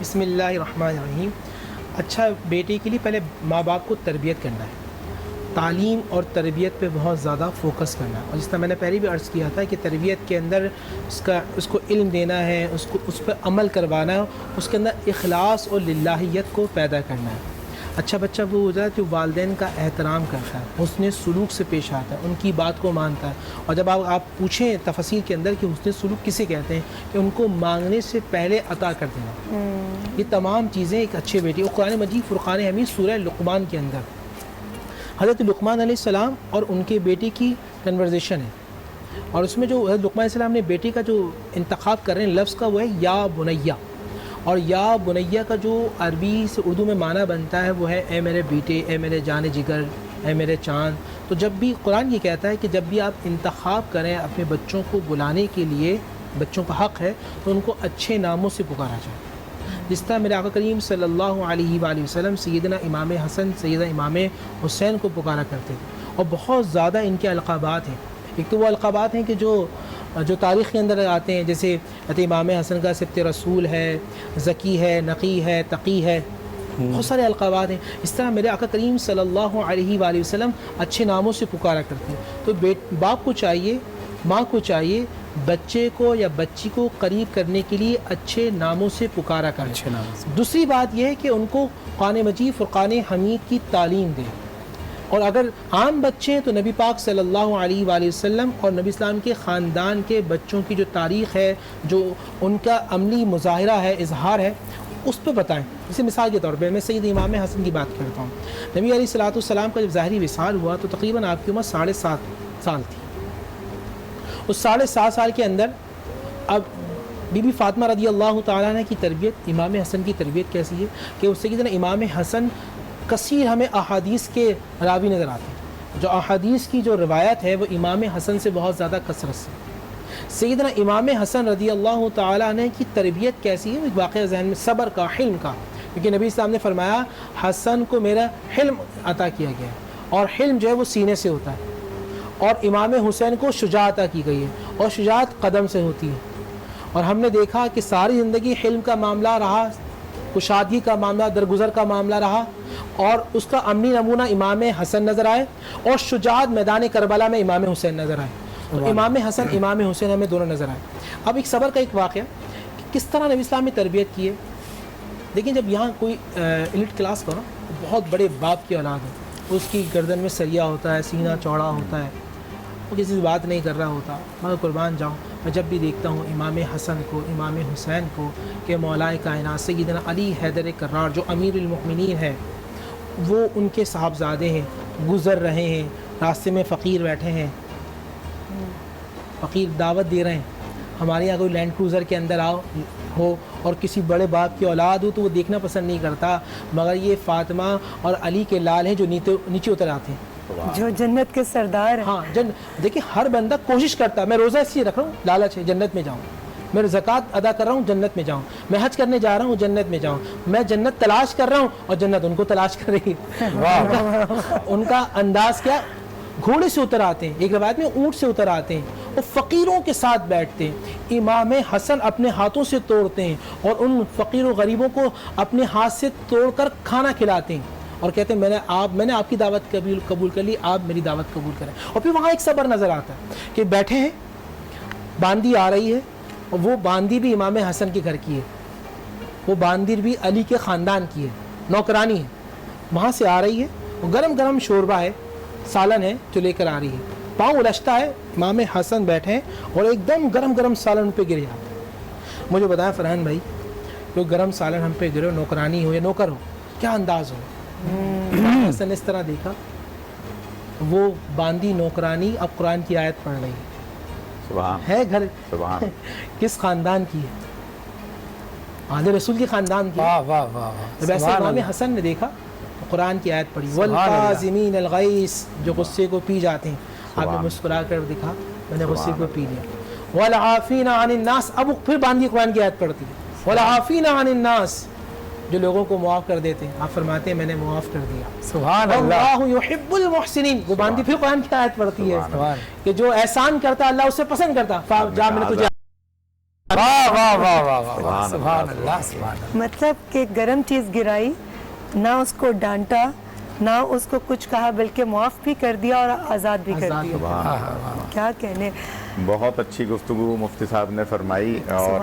بسم اللہ الرحمن الرحیم. اچھا بیٹے کے لیے پہلے ماں باپ کو تربیت کرنا ہے, تعلیم اور تربیت پہ بہت زیادہ فوکس کرنا ہے. اور جس طرح میں نے پہلے بھی عرض کیا تھا کہ تربیت کے اندر اس کو علم دینا ہے, اس پہ عمل کروانا ہے, اس کے اندر اخلاص اور للہیت کو پیدا کرنا ہے. اچھا بچہ وہ ہوتا ہے جو والدین کا احترام کرتا ہے, حسن سلوک سے پیش آتا ہے, ان کی بات کو مانتا ہے. اور جب آپ پوچھیں تفصیل کے اندر کہ حسن سلوک کسے کہتے ہیں, کہ ان کو مانگنے سے پہلے عطا کر دینا. یہ تمام چیزیں ایک اچھے بیٹے. اور قرآن مجید فرقان حمید سورہ لقمان کے اندر حضرت لقمان علیہ السلام اور ان کے بیٹے کی کنورزیشن ہے, اور اس میں جو حضرت لقمان علیہ السلام نے بیٹے کا جو انتخاب کر رہے ہیں لفظ کا, وہ ہے یا بنیہ. اور یا بنیہ کا جو عربی سے اردو میں معنی بنتا ہے وہ ہے اے میرے بیٹے, اے میرے جان جگر, اے میرے چاند. تو جب بھی قرآن یہ کہتا ہے کہ جب بھی آپ انتخاب کریں اپنے بچوں کو بلانے کے لیے, بچوں کا حق ہے تو ان کو اچھے ناموں سے پکارا جائے. جس طرح میرے آقا کریم صلی اللہ علیہ وآلہ وسلم سیدنا امام حسن, سیدنا امام حسین کو پکارا کرتے تھے. اور بہت زیادہ ان کے القابات ہیں. ایک تو وہ القابات ہیں کہ جو تاریخ کے اندر آتے ہیں, جیسے امام حسن کا سبت رسول ہے, ذکی ہے, نقی ہے, تقی ہے, بہت سارے القابات ہیں. اس طرح میرے آقا کریم صلی اللہ علیہ وآلہ وسلم اچھے ناموں سے پکارا کرتے ہیں. تو باپ کو چاہیے, ماں کو چاہیے بچے کو یا بچی کو قریب کرنے کے لیے اچھے ناموں سے پکارا کریں. دوسری بات یہ ہے کہ ان کو قرآن مجید فرقان حمید کی تعلیم دیں. اور اگر عام بچے ہیں تو نبی پاک صلی اللہ علیہ وآلہ وسلم اور نبی اسلام کے خاندان کے بچوں کی جو تاریخ ہے, جو ان کا عملی مظاہرہ ہے, اظہار ہے, اس پہ بتائیں. جیسے مثال کے طور پہ میں سید امام حسن کی بات کرتا ہوں. نبی علیہ السلام کا جب ظاہری وصال ہوا تو تقریباً آپ کی عمر 7.5 سال تھی. اس 7.5 سال کے اندر اب بی بی فاطمہ رضی اللہ تعالیٰ عنہ کی تربیت, امام حسن کی تربیت کیسی ہے کہ اس سے کہتے ہیں امام حسن کثیر ہمیں احادیث کے راوی نظر آتے ہیں. جو احادیث کی جو روایت ہے وہ امام حسن سے بہت زیادہ کثرت سے. سیدنا امام حسن رضی اللہ تعالیٰ عنہ کی تربیت کیسی ہے, ایک واقعہ ذہن میں, صبر کا, حلم کا. کیونکہ نبی اسلام نے فرمایا حسن کو میرا حلم عطا کیا گیا ہے, اور حلم جو ہے وہ سینے سے ہوتا ہے. اور امام حسین کو شجاعت عطا کی گئی ہے, اور شجاعت قدم سے ہوتی ہے. اور ہم نے دیکھا کہ ساری زندگی حلم کا معاملہ رہا, کشادگی کا معاملہ, درگزر کا معاملہ رہا, اور اس کا عملی نمونہ امام حسن نظر آئے, اور شجاعت میدان کربلا میں امام حسین نظر آئے. تو امام حسن, امام حسین ہمیں دونوں نظر آئے. اب ایک صبر کا ایک واقعہ کہ کس طرح نبی اسلام نے تربیت کی ہے. لیکن جب یہاں کوئی ایلیٹ کلاس کا نا بہت بڑے باپ کی اولاد ہے, اس کی گردن میں سریا ہوتا ہے, سینہ چوڑا ہوتا ہے, وہ کسی سے بات نہیں کر رہا ہوتا, مگر قربان جاؤں میں جب بھی دیکھتا ہوں امام حسن کو, امام حسین کو, کہ مولائے کائنات سیدنا علی حیدر کرار جو امیر المؤمنین ہے, وہ ان کے صاحبزادے ہیں, گزر رہے ہیں, راستے میں فقیر بیٹھے ہیں, فقیر دعوت دے رہے ہیں. ہمارے یہاں کوئی لینڈ کروزر کے اندر ہو اور کسی بڑے باپ کی اولاد ہو تو وہ دیکھنا پسند نہیں کرتا, مگر یہ فاطمہ اور علی کے لال ہیں جو نیچے اتر آتے ہیں, جو جنت کے سردار ہیں. ہاں دیکھیں ہر بندہ کوشش کرتا ہے, میں روزہ اس لیے رکھ رہا ہوں لالچ ہے جنت میں جاؤں, میں زکوٰۃ ادا کر رہا ہوں جنت میں جاؤں, میں حج کرنے جا رہا ہوں جنت میں جاؤں, میں جنت تلاش کر رہا ہوں اور جنت ان کو تلاش کر رہی ہے. ان کا انداز کیا, گھوڑے سے اتر آتے ہیں, ایک روایت میں اونٹ سے اتر آتے ہیں, وہ فقیروں کے ساتھ بیٹھتے ہیں. امام حسن اپنے ہاتھوں سے توڑتے ہیں اور ان فقیر و غریبوں کو اپنے ہاتھ سے توڑ کر کھانا کھلاتے ہیں, اور کہتے ہیں میں نے آپ کی دعوت قبول کر لی, آپ میری دعوت قبول کریں. اور پھر وہاں ایک صبر نظر آتا ہے کہ بیٹھے ہیں, باندی آ رہی ہے, اور وہ باندی بھی امام حسن کے گھر کی ہے, وہ باندی بھی علی کے خاندان کی ہے, نوکرانی ہے, وہاں سے آ رہی ہے, گرم گرم شوربہ ہے, سالن ہے جو لے کر آ رہی ہے, پاؤں الجھتا ہے, امام حسن بیٹھے ہیں اور ایک دم گرم گرم سالن ان پہ گرے آتے ہیں. مجھے بتایا فرحان بھائی, جو گرم سالن ہم پہ گرے, نوکرانی ہو یا نوکر ہو, کیا انداز ہو. حسن نے اس طرح دیکھا, وہ باندی نوکرانی اب قرآن کی آیت پڑھ رہی ہے گھر, کس خاندان کی ہے, آل رسول کی خاندان کی. ویسے امام حسن نے دیکھا, قرآن کی آیت پڑھی, والکاظمین الغیظ, جو غصے کو پی جاتے ہیں. آپ نے مسکرا کر دکھا, میں نے غصے کو پی لیا. والعافین عن الناس, اب پھر باندھی قرآن کی آیت پڑھتی ہے, والعافین عن الناس, جو لوگوں کو معاف کر دیتے ہیں. آپ فرماتے ہیں میں نے معاف کر دیا. سبحان اللہ. اللہ یحب المحسنین, وہ باندھی پھر قرآن کی آیت پڑھتی ہے کہ جو احسان کرتا اللہ اسے پسند کرتا. جا میں نے تجھے واہ واہ واہ واہ واہ. سبحان اللہ مطلب کہ گرم چیز گرائی، نہ اس کو ڈانٹا، نہ اس کو کچھ کہا، بلکہ معاف بھی کر دیا اور آزاد بھی کر دیا. کیا کہنے. بہت اچھی گفتگو مفتی صاحب نے فرمائی، اور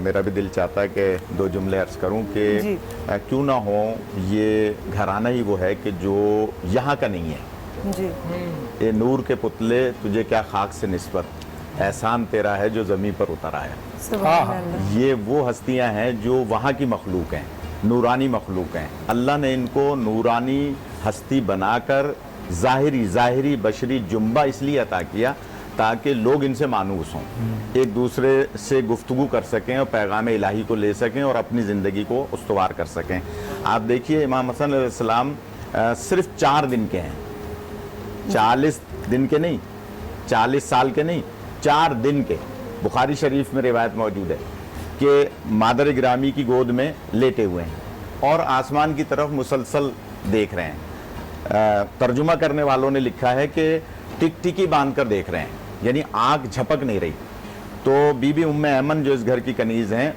میرا بھی دل چاہتا ہے کہ 2 جملے عرض کروں کہ کیوں نہ ہو یہ گھرانہ ہی وہ ہے کہ جو یہاں کا نہیں ہے. جی اے نور کے پتلے تجھے کیا خاک سے نسبت، احسان تیرا ہے جو زمین پر اتر آیا. سبحان اللہ. یہ وہ ہستیاں ہیں جو وہاں کی مخلوق ہیں، نورانی مخلوق ہیں. اللہ نے ان کو نورانی ہستی بنا کر ظاہری بشری جنبہ اس لیے عطا کیا تاکہ لوگ ان سے مانوس ہوں، ایک دوسرے سے گفتگو کر سکیں اور پیغام الہی کو لے سکیں اور اپنی زندگی کو استوار کر سکیں. آپ دیکھیے امام حسن علیہ السلام صرف 4 دن کے ہیں، 40 دن کے نہیں، 40 سال کے نہیں، 4 دن کے. بخاری شریف میں روایت موجود ہے کہ مادر گرامی کی گود میں لیٹے ہوئے ہیں اور آسمان کی طرف مسلسل دیکھ رہے ہیں. ترجمہ کرنے والوں نے لکھا ہے کہ ٹک ٹکی باندھ کر دیکھ رہے ہیں، یعنی آنکھ جھپک نہیں رہی. تو بی بی ام ایمن جو اس گھر کی کنیز ہیں،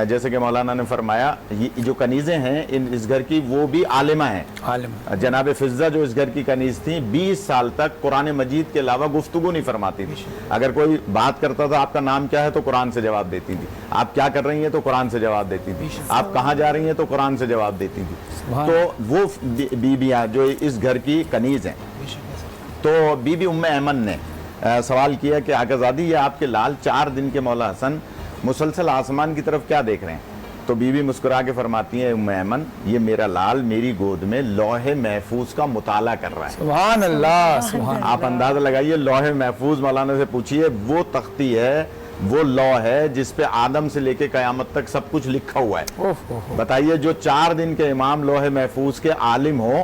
جیسے کہ مولانا نے فرمایا یہ جو کنیزیں ہیں اس گھر کی وہ بھی عالمہ ہیں. جناب فضہ جو اس گھر کی کنیز تھیں 20 سال تک قرآن مجید کے علاوہ گفتگو نہیں فرماتی تھی. اگر کوئی بات کرتا تھا آپ کا نام کیا ہے تو قرآن سے جواب دیتی تھی، آپ کیا کر رہی ہیں تو قرآن سے جواب دیتی تھی، آپ کہاں جا رہی ہیں تو قرآن سے جواب دیتی تھی. تو وہ بیویاں جو اس گھر کی کنیز ہیں. تو بی بی ام ایمن نے سوال کیا کہ آقا زادی یہ آپ کے لال 4 دن کے مولا حسن مسلسل آسمان کی طرف کیا دیکھ رہے ہیں؟ تو بی بی مسکرا کے فرماتی ہیں ام ایمن یہ میرا لال میری گود میں لوح محفوظ کا مطالعہ کر رہا ہے. سبحان اللہ. آپ اندازہ لگائیے، لوح محفوظ مولانا سے پوچھئے وہ تختی ہے، وہ لوح ہے جس پہ آدم سے لے کے قیامت تک سب کچھ لکھا ہوا ہے. بتائیے جو 4 دن کے امام لوح محفوظ کے عالم ہو،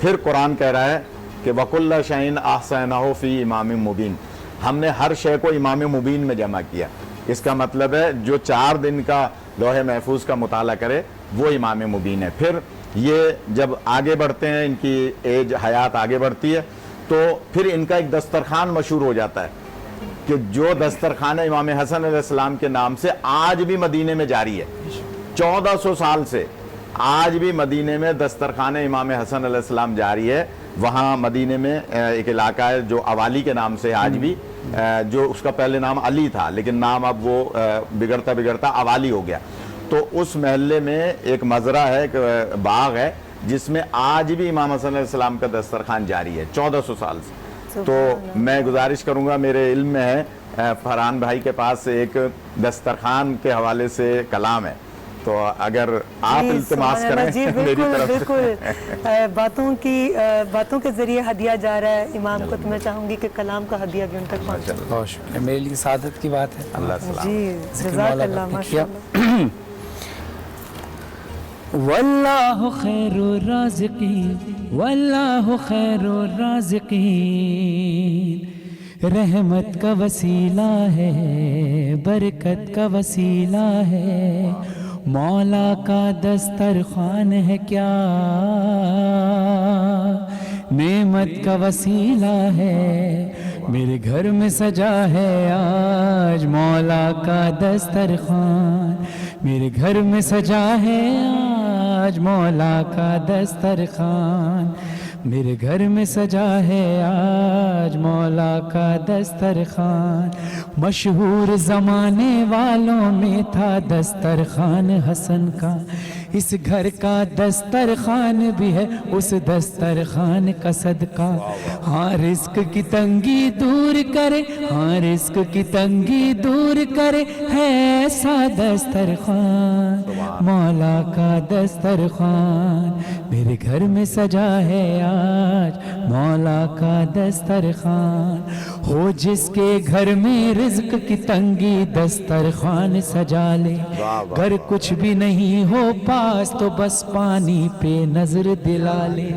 پھر قرآن کہہ رہا ہے کہ وَكُلَّ شَيْءٍ أَحْصَيْنَاهُ فِي إِمَامٍ مُبِينٍ، ہم نے ہر شے کو امام مبین میں جمع کیا. اس کا مطلب ہے جو 4 دن کا لوح محفوظ کا مطالعہ کرے وہ امام مبین ہے. پھر یہ جب آگے بڑھتے ہیں، ان کی ایج حیات آگے بڑھتی ہے، تو پھر ان کا ایک دسترخوان مشہور ہو جاتا ہے کہ جو دسترخوان امام حسن علیہ السلام کے نام سے آج بھی مدینے میں جاری ہے. 1400 سال سے آج بھی مدینے میں دسترخوان امام حسن علیہ السلام جاری ہے. وہاں مدینے میں ایک علاقہ ہے جو اوالی کے نام سے آج بھی، جو اس کا پہلے نام علی تھا لیکن نام اب وہ بگڑتا اوالی ہو گیا. تو اس محلے میں ایک مزرعہ ہے، ایک باغ ہے جس میں آج بھی امام حسن علیہ السلام کا دسترخوان جاری ہے 1400 سال سے. تو میں گزارش کروں گا، میرے علم میں ہے فرحان بھائی کے پاس ایک دسترخوان کے حوالے سے کلام ہے، تو اگر آپ التماس کریں میری طرف سے. بالکل باتوں کے ذریعے ہدیہ جا رہا ہے امام کو، تو میں چاہوں گی کہ کلام کا ہدیہ بھی ان تک پہنچے. بہت شکریہ، میرے لیے سعادت کی بات ہے. اللہ سلام. جی جزاک اللہ، ماشاءاللہ. واللہ خیر الرازقین، واللہ خیر الرازقین، رحمت کا وسیلہ ہے، برکت کا وسیلہ ہے، مولا کا دسترخوان ہے کیا، نعمت کا وسیلہ ہے، میرے گھر میں سجا ہے آج مولا کا دسترخوان، میرے گھر میں سجا ہے آج مولا کا دسترخوان، میرے گھر میں سجا ہے آج مولا کا دسترخوان. مشہور زمانے والوں میں تھا دسترخوان حسن کا، اس گھر کا دسترخوان بھی ہے اس دسترخوان کا صدقہ. ہاں رزق کی تنگی دور کرے، ہاں رزق کی تنگی دور کرے، ہے ایسا دسترخوان مولا کا دسترخوان، میرے گھر میں سجا ہے آج مولا کا دسترخوان. ہو جس کے گھر میں رزق کی تنگی دسترخوان سجا لے، گھر کچھ بھی نہیں ہو پاس تو بس پانی پہ نظر دلا لے،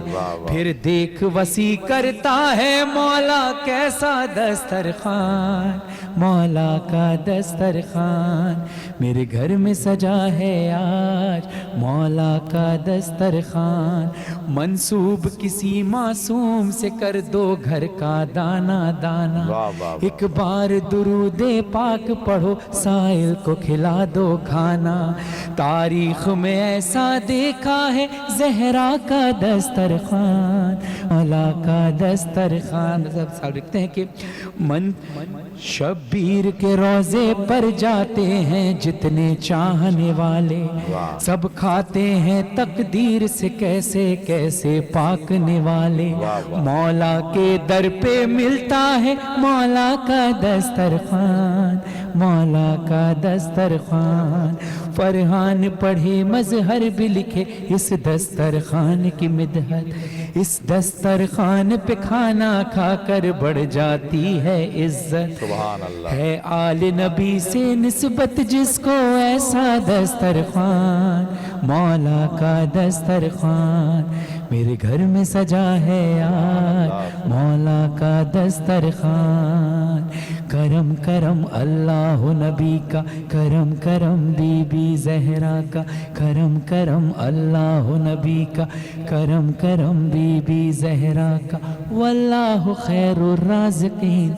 پھر دیکھ وسیع کرتا ہے مولا کیسا دسترخوان، مولا کا دسترخوان میرے گھر میں سجا ہے آج مولا کا دسترخوان منسوب کسی معصوم سے کر دو گھر کا دانا دانا واہ واہ واہ۔ ایک بار درود پاک پڑھو سائل کو کھلا دو کھانا تاریخ میں ایسا دیکھا ہے زہرا کا دسترخوان مولا کا دسترخوان سب سال لکھتے ہیں کہ من شبیر کے روزے پر جاتے ہیں جتنے چاہنے والے سب کھاتے ہیں تقدیر سے کیسے کیسے پاکنے والے مولا کے در پہ ملتا ہے مولا کا دسترخوان مولا کا دسترخوان فرحان پڑھے مظہر بھی لکھے اس دسترخوان کی مدحت اس دسترخوان پہ کھانا کھا کر بڑھ جاتی ہے عزت سبحان اللہ۔ ہے آل نبی سے نسبت جس کو ایسا دسترخوان مولا کا دسترخوان میرے گھر میں سجا ہے آج مولا کا دسترخوان کرم کرم اللہ نبی کا کرم کرم بی بی زہرا کا کرم کرم اللہ نبی کا کرم کرم بی بی زہرا کا واللہ خیر الرازقین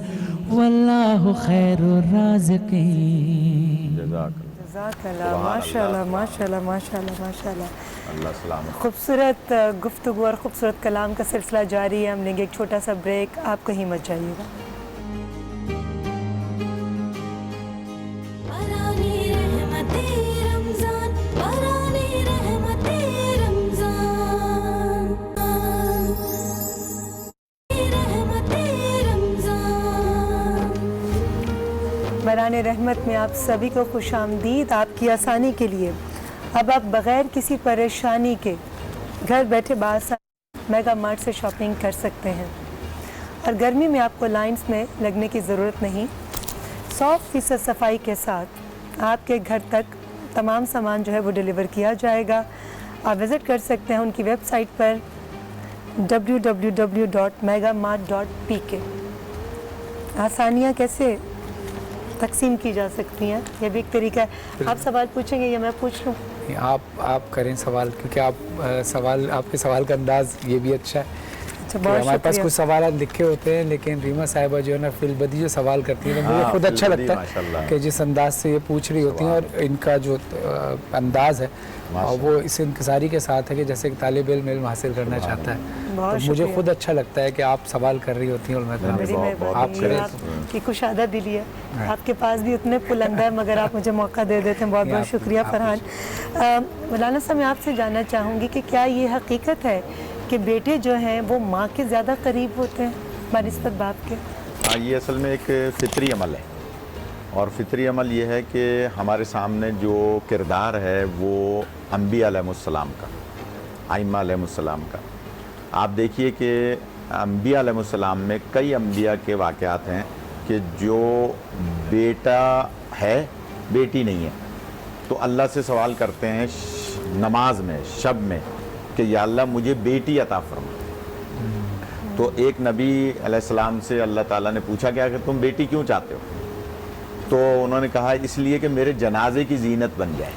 واللہ خیر الرازقین جزاک جزاک اللہ ماشاء اللہ ماشاء اللہ ماشاء اللہ ماشاء اللہ اللہ سلامت۔ خوبصورت گفتگو اور خوبصورت کلام کا سلسلہ جاری ہے. ہم لیں گے ایک چھوٹا سا بریک. آپ کہیں مت جائیے گا. بران رحمت میں آپ سبھی کو خوش آمدید. آپ کی آسانی کے لیے اب آپ بغیر کسی پریشانی کے گھر بیٹھے بآسانی میگا مارٹ سے شاپنگ کر سکتے ہیں اور گرمی میں آپ کو لائنز میں لگنے کی ضرورت نہیں. 100% صفائی کے ساتھ آپ کے گھر تک تمام سامان جو ہے وہ ڈیلیور کیا جائے گا. آپ وزٹ کر سکتے ہیں ان کی ویب سائٹ پر www.megamart.pk. آسانیاں کیسے تقسیم کی جا سکتی ہیں یہ بھی ایک طریقہ ہے. آپ سوال پوچھیں گے یا میں پوچھ لوں؟ آپ کریں سوال کیونکہ آپ کے سوال کا انداز یہ بھی اچھا ہے. ہمارے پاس کچھ سوالات لکھے ہوتے ہیں لیکن ریما صاحبہ جو ہے نا فی البدی جو سوال کرتی ہیں مجھے خود اچھا لگتا ہے کہ جس انداز سے یہ پوچھ رہی ہوتی ہیں اور ان کا جو انداز ہے وہ اس انکساری کے ساتھ ہے کہ جیسے ایک طالب علم حاصل کرنا چاہتا ہے. تو مجھے خود اچھا لگتا ہے کہ آپ سوال کر رہی ہوتی ہیں اور میں آپ کریں. آپ کی کشادہ دلی ہے. آپ کے پاس بھی اتنے پلندہ ہے مگر آپ مجھے موقع دے دیتے ہیں. بہت بہت شکریہ فرحان. مولانا صاحب میں آپ سے جاننا چاہوں گی کہ کیا یہ حقیقت ہے کہ بیٹے جو ہیں وہ ماں کے زیادہ قریب ہوتے ہیں بنسبت باپ کے؟ ہاں یہ اصل میں ایک فطری عمل ہے اور فطری عمل یہ ہے کہ ہمارے سامنے جو کردار ہے وہ انبیاء علیہ السلام کا ائمہ علیہ السلام کا. آپ دیکھیے کہ انبیاء علیہ السلام میں کئی انبیاء کے واقعات ہیں کہ جو بیٹا ہے بیٹی نہیں ہے تو اللہ سے سوال کرتے ہیں نماز میں شب میں کہ یا اللہ مجھے بیٹی عطا فرما. تو ایک نبی علیہ السلام سے اللہ تعالیٰ نے پوچھا کیا کہ تم بیٹی کیوں چاہتے ہو؟ تو انہوں نے کہا اس لیے کہ میرے جنازے کی زینت بن جائے.